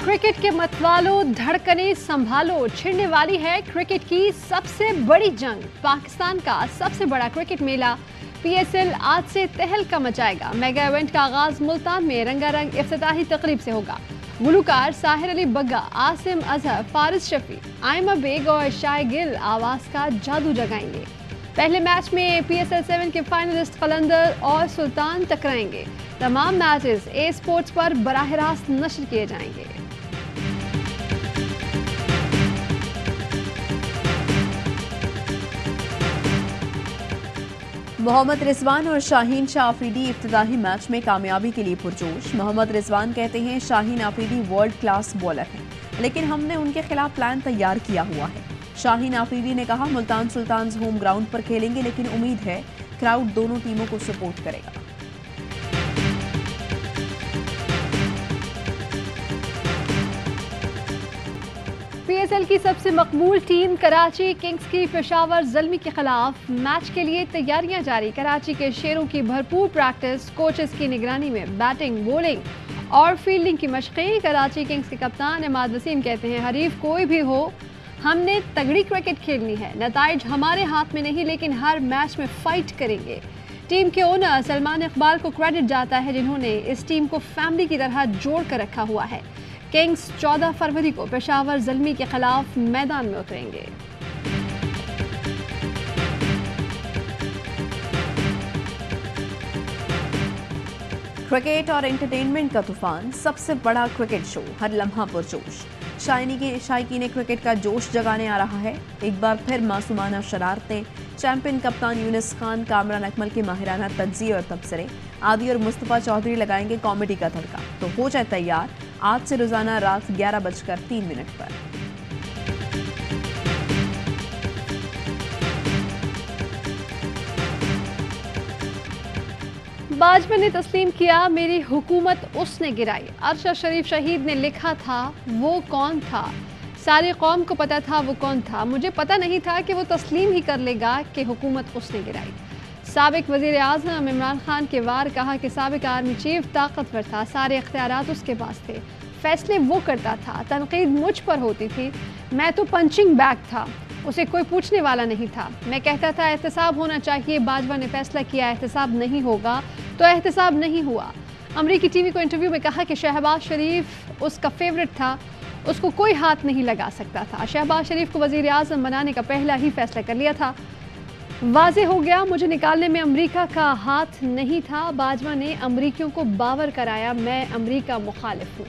Cricket के मतवालों, धड़कने संभालो, छिड़ने वाली है क्रिकेट की सबसे बड़ी जंग। पाकिस्तान का सबसे बड़ा क्रिकेट मेला PSL आज से तहलका मचाएगा। मेगा इवेंट का आगाज मुल्तान में रंगारंग इफ्तिताही तकरीब से होगा। गुलूकार साहिर अली बग्गा, आसिम अजहर, फारिस शफी, आयमा बेग और शाय गिल आवाज का जादू जगाएंगे। पहले मैच में PSL 7 के फाइनलिस्ट कलंदर और सुल्तान टकराएंगे। तमाम मैचेस ए स्पोर्ट्स पर बराह रास्त नश्र किए जाएंगे। मोहम्मद रिजवान और शाहीन शाह आफरीदी इफ्तिताही मैच में कामयाबी के लिए पुरजोश। मोहम्मद रिजवान कहते हैं Shaheen Afridi world class bowler हैं, लेकिन हमने उनके खिलाफ प्लान तैयार किया हुआ है। शाहीन आफरीदी ने कहा मुल्तान सुल्तान्स होम ग्राउंड पर खेलेंगे, लेकिन उम्मीद है क्राउड दोनों टीमों को सपोर्ट करेगा। PSL की सबसे मकबूल टीम कराची किंग्स की पेशावर ज़ल्मी के खिलाफ मैच के लिए तैयारियां जारी। कराची के शेरों की भरपूर प्रैक्टिस, कोचेस की निगरानी में बैटिंग, बॉलिंग और फील्डिंग की मशक़ें। कराची किंग्स के कप्तान इमाद वसीम कहते हैं हरीफ कोई भी हो, हमने तगड़ी क्रिकेट खेलनी है। नताइज हमारे हाथ में नहीं, लेकिन हर मैच में फाइट करेंगे। टीम के ओनर सलमान इकबाल को क्रेडिट जाता है, जिन्होंने इस टीम को फैमिली की तरह जोड़ कर रखा हुआ है। किंग्स 14 फरवरी को पेशावर ज़ल्मी के खिलाफ मैदान में उतरेंगे। क्रिकेट और एंटरटेनमेंट का तूफान, सबसे बड़ा क्रिकेट शो, हर लम्हा पुरजोश। शायकीन क्रिकेट का जोश जगाने आ रहा है। एक बार फिर मासूमाना शरारतें, चैंपियन कप्तान यूनिस खान, कामरान अकमल के माहिराना तज्जिए और तबसरे, आदि और मुस्तफ़ा चौधरी लगाएंगे कॉमेडी का तड़का। तो हो जाए तैयार आज से रोजाना रात 11:03 पर। बाजवा ने तस्लीम किया, मेरी हुकूमत उसने गिराई। अरशद शरीफ शहीद ने लिखा था, वो कौन था? सारी कौम को पता था वो कौन था। मुझे पता नहीं था कि वो तस्लीम ही कर लेगा कि हुकूमत उसने गिराई। साबिक वज़ीर आज़म इमरान खान के वार, कहा कि साबिक आर्मी चीफ ताकतवर था, सारे इख्तियारात उसके पास थे, फैसले वो करता था, तनकीद मुझ पर होती थी, मैं तो पंचिंग बैग था, उसे कोई पूछने वाला नहीं था। मैं कहता था एहतसाब होना चाहिए, बाजवा ने फैसला किया एहतसाब नहीं होगा, तो एहतसाब नहीं हुआ। अमरीकी टीवी को इंटरव्यू में कहा कि शहबाज शरीफ उसका फेवरेट था, उसको कोई हाथ नहीं लगा सकता था। शहबाज शरीफ को वज़ीर आज़म बनाने का पहला ही फैसला कर लिया था। वाज़े हो गया, मुझे निकालने में अमेरिका का हाथ नहीं था। बाजवा ने अमरीकियों को बावर कराया, मैं अमरीका मुखालिफ हूँ।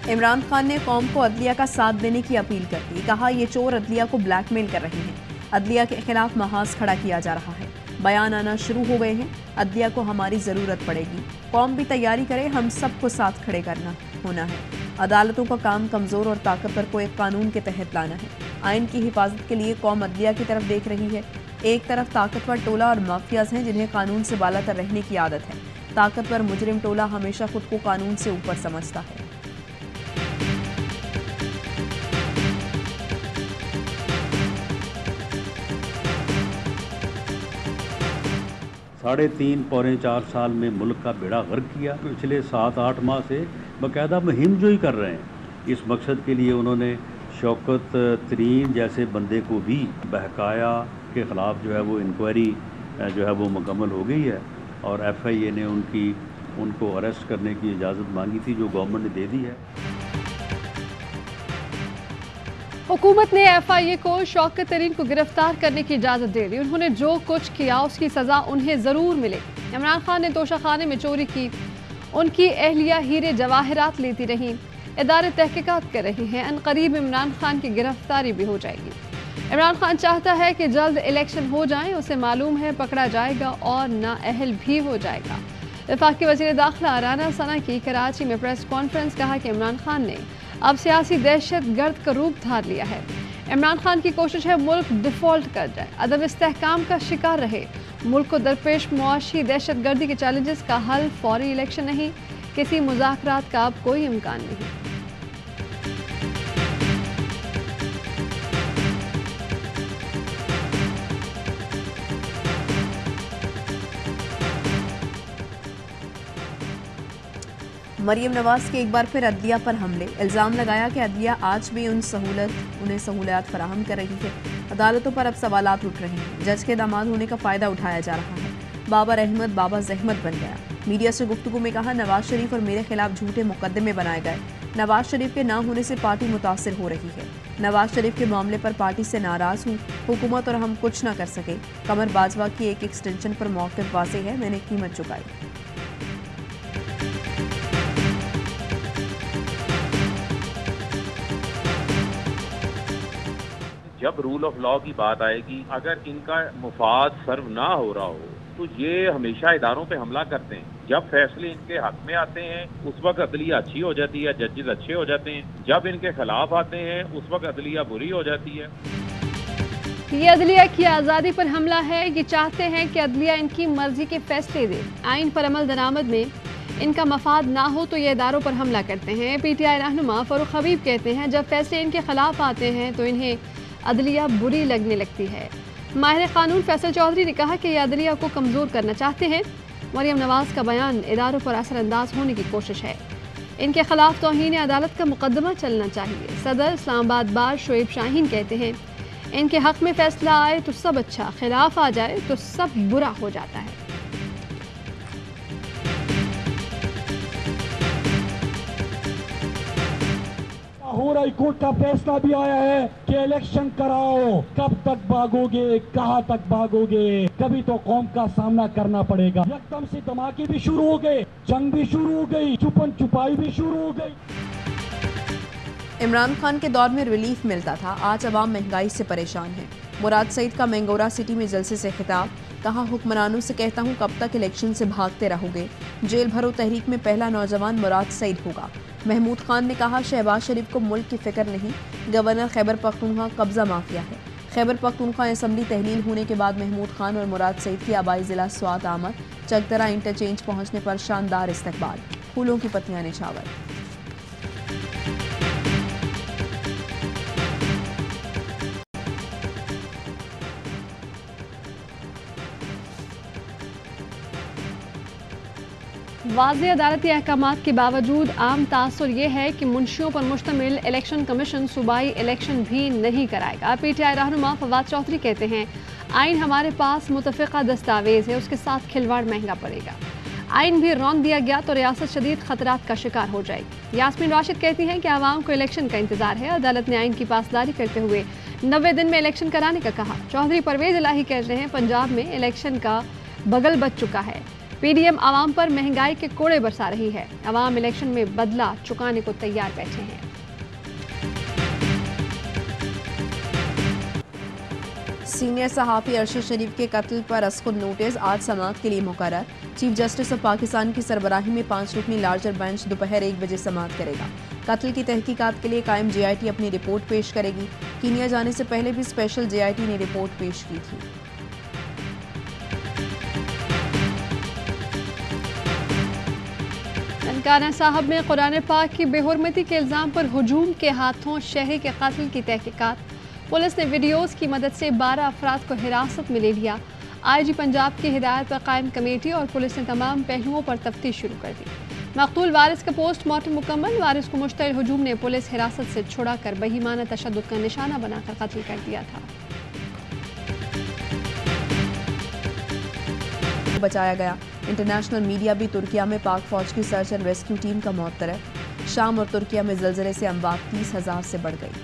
इमरान खान ने कौम को अदलिया का साथ देने की अपील कर दी। कहा ये चोर अदलिया को ब्लैकमेल कर रहे हैं, अदलिया के खिलाफ महाज खड़ा किया जा रहा है, बयान आना शुरू हो गए हैं, अदलिया को हमारी ज़रूरत पड़ेगी, कौम भी तैयारी करे, हम सबको साथ खड़े करना होना है। अदालतों का काम कमज़ोर और ताकतवर को एक कानून के तहत लाना है। आइन की हिफाजत के लिए कौम अदलिया की तरफ देख रही है। एक तरफ ताकतवर टोला और माफियाज हैं जिन्हें कानून से बालातर रहने की आदत है। ताकतवर मुजरिम टोला हमेशा खुद को कानून से ऊपर समझता है। साढ़े 3-4 साल में मुल्क का बेड़ा गर्क किया। पिछले 7-8 माह से बाकायदा मुहिम जोई कर रहे हैं। इस मकसद के लिए उन्होंने शौकत तरीन जैसे बंदे को भी बहकाया, के ख़िलाफ़ जो है वो इंक्वायरी जो है वो मुकम्मल हो गई है और FIA ने उनको अरेस्ट करने की इजाज़त मांगी थी, जो गवर्नमेंट ने दे दी है। हुकूमत ने FIA को शौकत तरीन को गिरफ्तार करने की इजाज़त दे दी। उन्होंने जो कुछ किया उसकी सज़ा उन्हें ज़रूर मिलेगी। इमरान खान ने तोशाखाने में चोरी की, उनकी अहलिया हीरे जवाहरात लेती रहीं, इदारे तहकीकात कर रही हैं, अनकरीब इमरान खान की गिरफ्तारी भी हो जाएगी। इमरान खान चाहता है कि जल्द इलेक्शन हो जाए, उसे मालूम है पकड़ा जाएगा और नाअहल भी हो जाएगा। वफाकी वज़ीर दाखिला राना सना की कराची में प्रेस कॉन्फ्रेंस, कहा कि इमरान खान ने अब सियासी दहशत गर्द का रूप धार लिया है। इमरान खान की कोशिश है मुल्क डिफ़ॉल्ट कर जाए, अदम इस्तेहकाम का शिकार रहे। मुल्क को दरपेश मुआशी दहशत गर्दी के चैलेंजेस का हल फौरी इलेक्शन नहीं, किसी मुज़ाकरात का अब कोई इम्कान नहीं। मरियम नवाज के एक बार फिर अदलिया पर हमले। इल्ज़ाम लगाया कि अदलिया आज भी उन्हें सहूलियात फराहम कर रही है। अदालतों पर अब सवालात उठ रहे हैं। जज के दामाद होने का फ़ायदा उठाया जा रहा है। बाबर अहमद बाबा ज़हमत बन गया। मीडिया से गुफ्तगू में कहा, नवाज शरीफ और मेरे खिलाफ झूठे मुकदमे बनाए गए। नवाज शरीफ के ना होने से पार्टी मुतासिर हो रही है। नवाज शरीफ के मामले पर पार्टी से नाराज़ हूँ। हुकूमत और हम कुछ ना कर सके। कमर बाजवा की एक एक्सटेंशन पर मौक़िफ़ वाज़ेह है, मैंने कीमत चुकाई। जब रूल ऑफ लॉ की बात आएगी, अगर इनका मुफाद सर्व ना हो रहा हो तो ये हमेशा इदारों पे हमला करते हैं। जब फैसले इनके हक में आते हैं उस वक्त अदलिया अच्छी हो जाती है, जजेस अच्छे हो जाते हैं। जब इनके खिलाफ आते हैं उस वक्त अदलिया बुरी हो जाती है। ये अदलिया की आज़ादी पर हमला है। ये चाहते हैं कि अदलिया इनकी मर्जी के फैसले दे। आइन पर अमल दरामद में इनका मफाद ना हो तो ये इदारों पर हमला करते हैं। PTI रहनुमा फ़ारूक हबीब कहते हैं, जब फैसले इनके खिलाफ आते हैं तो इन्हें अदलिया बुरी लगने लगती है। माहिर कानून फैसल चौधरी ने कहा कि ये अदलिया को कमज़ोर करना चाहते हैं। मरियम नवाज का बयान इदारों पर असरअंदाज होने की कोशिश है। इनके खिलाफ तौहीन अदालत का मुकदमा चलना चाहिए। सदर इस्लामाबाद बार शोएब शाहीन कहते हैं, इनके हक में फैसला आए तो सब अच्छा, खिलाफ आ जाए तो सब बुरा हो जाता है। लाहौर हाई कोर्ट का फैसला भी आया है कि इलेक्शन कराओ। कब तक भागोगे, कहां तक भागोगे? कभी तो कौम का सामना करना पड़ेगा। एकदम से धमाके भी शुरू हो गए, जंग भी शुरू हो गई, छुपन छुपाई भी शुरू हो गई। इमरान खान के दौर में रिलीफ मिलता था, आज अवाम महंगाई से परेशान है। मुराद सईद का मैंगोरा सिटी में जलसे से खिताब। कहा, हुक्मरानों से कहता हूँ कब तक इलेक्शन से भागते रहोगे। जेल भरो तहरीक में पहला नौजवान मुराद सईद होगा। महमूद खान ने कहा, शहबाज शरीफ को मुल्क की फिक्र नहीं, गवर्नर खैबर पख्तूनख्वा कब्जा माफिया है। खैबर पख्तूनख्वा असम्बली तहलील होने के बाद महमूद खान और मुराद सईद की आबाई जिला स्वात आमद। चकदरा इंटरचेंज पहुंचने पर शानदार इस्तकबाल, फूलों की पत्तियां निछावर। वाज़ेह अदालती अहकामात के बावजूद आम तासुर ये है कि मुंशियों पर मुश्तमिल इलेक्शन कमीशन सूबाई इलेक्शन भी नहीं कराएगा। PTI रहनुमा फवाद चौधरी कहते हैं, आइन हमारे पास मुतफ़िक़ा दस्तावेज़ है, उसके साथ खिलवाड़ महंगा पड़ेगा। आइन भी रौंद दिया गया तो रियासत शदीद खतरात का शिकार हो जाएगी। यास्मीन राशिद कहती हैं कि आवाम को इलेक्शन का इंतजार है। अदालत ने आइन की पासदारी करते हुए 90 दिन में इलेक्शन कराने का कहा। चौधरी परवेज़ इलाही कहते हैं, पंजाब में इलेक्शन का बगल बच चुका है। PDM आवाम पर महंगाई के कोड़े बरसा रही है। आवाम इलेक्शन में बदला चुकाने को तैयार बैठे हैं। सीनियर सहाफ़ी अरशद शरीफ के कत्ल पर अस्कुर नोटिस आज समाअत के लिए मुकर्रर। चीफ जस्टिस ऑफ पाकिस्तान की सरबराही में 5 रुकनी लार्जर बेंच दोपहर 1 बजे समाअत करेगा। कत्ल की तहकीकात के लिए कायम JIT अपनी रिपोर्ट पेश करेगी। कीनिया जाने से पहले भी स्पेशल JIT ने रिपोर्ट पेश की थी। ननकाना साहब में कुरान पाक की बेहुरमती के इल्ज़ाम पर हुजूम के हाथों शहरी के कत्ल की तहकीकात। पुलिस ने वीडियोज़ की मदद से 12 अफराद को हिरासत में ले लिया। IG पंजाब की हिदायत पर कायम कमेटी और पुलिस ने तमाम पहलुओं पर तफ्तीश शुरू कर दी। मकतूल वारिस का पोस्टमार्टम मुकम्मल। वारिस को मुश्तइल हुजूम ने पुलिस हिरासत से छुड़ा कर बहीमाना तशद्दुद का निशाना बनाकर कत्ल कर दिया था। बचाया गया। इंटरनेशनल मीडिया भी तुर्किया में पाक फौज की सर्च एंड रेस्क्यू टीम का मौत। शाम और तुर्किया में ज़लज़ले से अमवात 30,000 से बढ़ गई।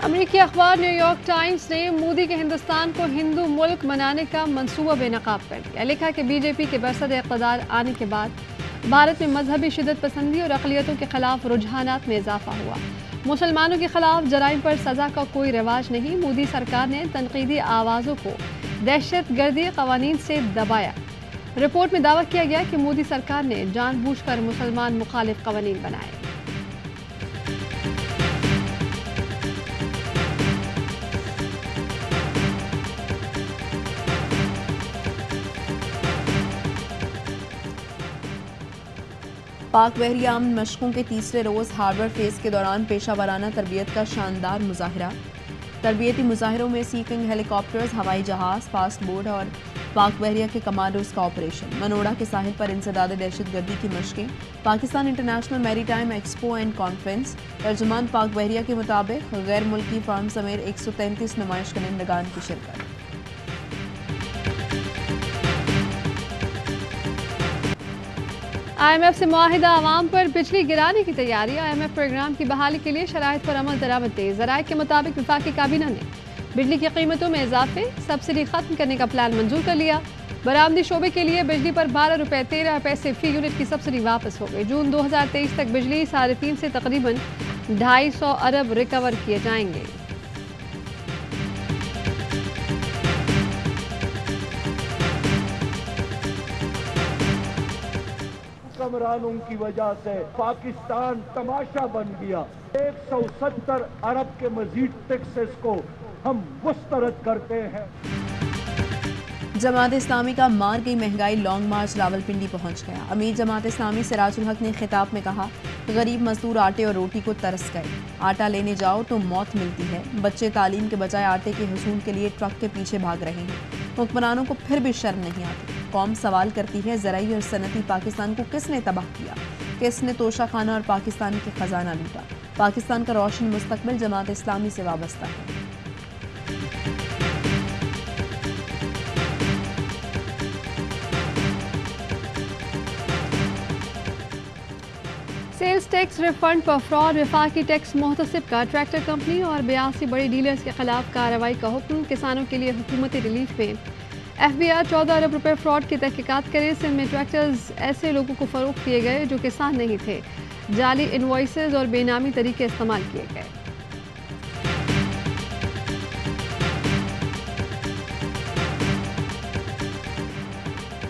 अमेरिकी अखबार न्यूयॉर्क टाइम्स ने मोदी के हिंदुस्तान को हिंदू मुल्क बनाने का मंसूबा बेनकाब कर दिया। लिखा कि BJP के बरसद इक़्तिदार आने के बाद भारत में मजहबी शिदत पसंदी और अक़लियतों के खिलाफ रुझानात में इजाफा हुआ। मुसलमानों के खिलाफ जराइम पर सज़ा का कोई रिवाज नहीं। मोदी सरकार ने तनकीदी आवाज़ों को दहशतगर्दी क़वानीन से दबाया। रिपोर्ट में दावा किया गया कि मोदी सरकार ने जानबूझकर मुसलमान मुखालिफ क़वानीन बनाए। पाक बहरिया अमन मशकों के तीसरे रोज़ हार्बर फेज के दौरान पेशा वाराना तरबियत का शानदार मुजाहरा। तरबियती मुजाहरों में सी किंग हेलीकॉप्टर्स, हवाई जहाज़, फास्ट बोट और पाक बहरिया के कमांडोज का ऑपरेशन। मनोड़ा के साहिल पर इंसदाद दहशतगर्दी की मशकें। Pakistan international maritime expo and conference. तर्जुमान पाक बहरिया के मुताबिक गैर मुल्की फार्म समेत 133 नुमाइश कंदगान की शिरकत। IMF से मुआहिदा आवाम पर बिजली गिराने की तैयारी। IMF प्रोग्राम की बहाली के लिए शराइत पर अमल दरामद तेज। ज़राए के मुताबिक वफाकी काबीना ने बिजली की कीमतों में इजाफे, सब्सिडी खत्म करने का प्लान मंजूर कर लिया। बरामदी शोबे के लिए बिजली पर 12 रुपये 13 पैसे फी यूनिट की सब्सिडी वापस हो गई। जून 2023 तक बिजली 3.5 से तकरीबन 250 अरब रिकवर किए जाएंगे। हुक्मरानों की वजह से पाकिस्तान तमाशा बन गया। 170 अरब के मजीद टैक्सेस को हम मुस्तरद करते हैं। जमात इस्लामी का मार गई महंगाई लॉन्ग मार्च रावलपिंडी पहुंच गया। अमीर जमात इस्लामी सिराजुल हक ने खिताब में कहा, गरीब मजदूर आटे और रोटी को तरस गए। आटा लेने जाओ तो मौत मिलती है। बच्चे तालीम के बजाय आटे के हुसूल के लिए ट्रक के पीछे भाग रहे हैं। हुक्मरानों को फिर भी शर्म नहीं आती। कौम सवाल करती है, ज़राई और सनती पाकिस्तान को किसने तबाह किया? किसने तोशा खाना और पाकिस्तान के खजाना लूटा? पाकिस्तान का रोशन मुस्तकबिल जमात इस्लामी से वाबस्ता है। सेल्स टैक्स रिफंड पर फ्रॉड। वफाकी टैक्स मुहतसिब का ट्रैक्टर कंपनी और 82 बड़ी डीलर्स के खिलाफ कार्रवाई का हुक्म। किसानों के लिए हुकूमती रिलीफ में FBI 14 अरब रुपए फ्रॉड की तहकीकात करे। सिंध में ट्रैक्टर्स ऐसे लोगों को फरोख्त किए गए जो किसान नहीं थे। जाली इनवॉइसेज और बेनामी तरीके इस्तेमाल किए गए।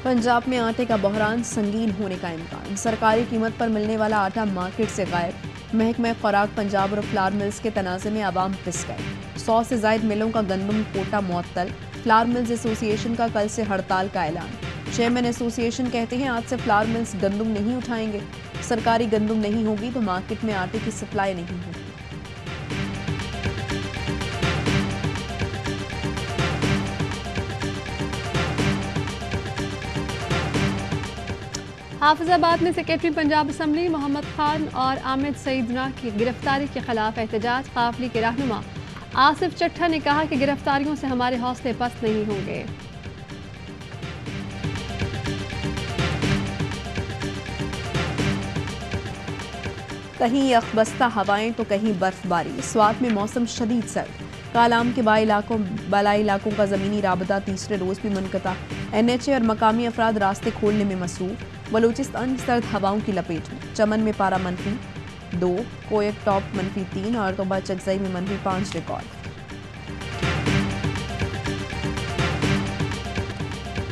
पंजाब में आटे का बहरान संगीन होने का इम्कान। सरकारी कीमत पर मिलने वाला आटा मार्केट से गायब। महकमा खुराक पंजाब और फ्लावर मिल्स के तनाज़े में आवाम पिस गए। 100 से ज़ायद मिलों का गंदम कोटा मुअत्तल। फ्लावर मिल्स एसोसिएशन का कल से हड़ताल का ऐलान। चेयरमैन एसोसिएशन कहते हैं, आज से फ्लावर मिल्स गंदम नहीं उठाएंगे। सरकारी गंदम नहीं होगी तो मार्केट में आटे की सप्लाई नहीं होगी। हाफिजाबाद में सेक्रेटरी पंजाब असम्बली मोहम्मद खान और आमिद सईदना की गिरफ्तारी के खिलाफ एहतजाज। काफिले के रहनुमा आसिफ चट्ठा ने कहा कि गिरफ्तारियों से हमारे हौसले पस्त नहीं होंगे। कहीं यखबस्ता हवाएं तो कहीं बर्फबारी। स्वात में मौसम शदीद सर्द। कालाम के बालाई इलाकों का ज़मीनी राबता तीसरे रोज़ भी मुनक़ता। NHA और मकामी अफराद रास्ते खोलने में मसरूफ़। बलूचिस्तान सर्द हवाओं की लपेट में। चमन में पारा -2, कोयक टॉप -3 और तोबा चकजई में -5 record.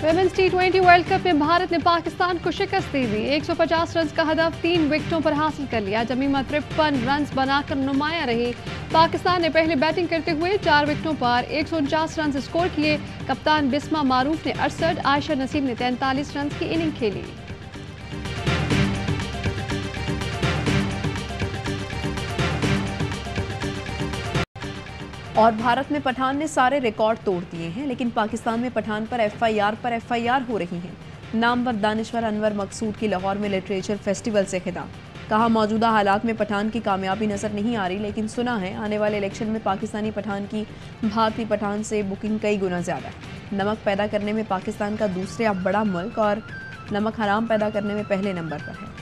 Women's T20 world cup में भारत ने पाकिस्तान को शिकस्त दे दी। 150 रन का हदफ 3 विकेटों पर हासिल कर लिया। जमीमा 53 रन बनाकर नुमाया रही। पाकिस्तान ने पहले बैटिंग करते हुए 4 विकेटों पर 149 रन स्कोर किए। कप्तान बिस्मा मारूफ ने 68, आयशा नसीम ने 43 रन की इनिंग खेली। और भारत में पठान ने सारे रिकॉर्ड तोड़ दिए हैं, लेकिन पाकिस्तान में पठान पर FIR हो रही हैं। नामवर दानिश्वर अनवर मकसूद की लाहौर में लिटरेचर फेस्टिवल से खिताब। कहा, मौजूदा हालात में पठान की कामयाबी नज़र नहीं आ रही, लेकिन सुना है आने वाले इलेक्शन में पाकिस्तानी पठान की भारतीय पठान से बुकिंग कई गुना ज़्यादा है। नमक पैदा करने में पाकिस्तान का दूसरा बड़ा मुल्क और नमक हराम पैदा करने में पहले नंबर पर है।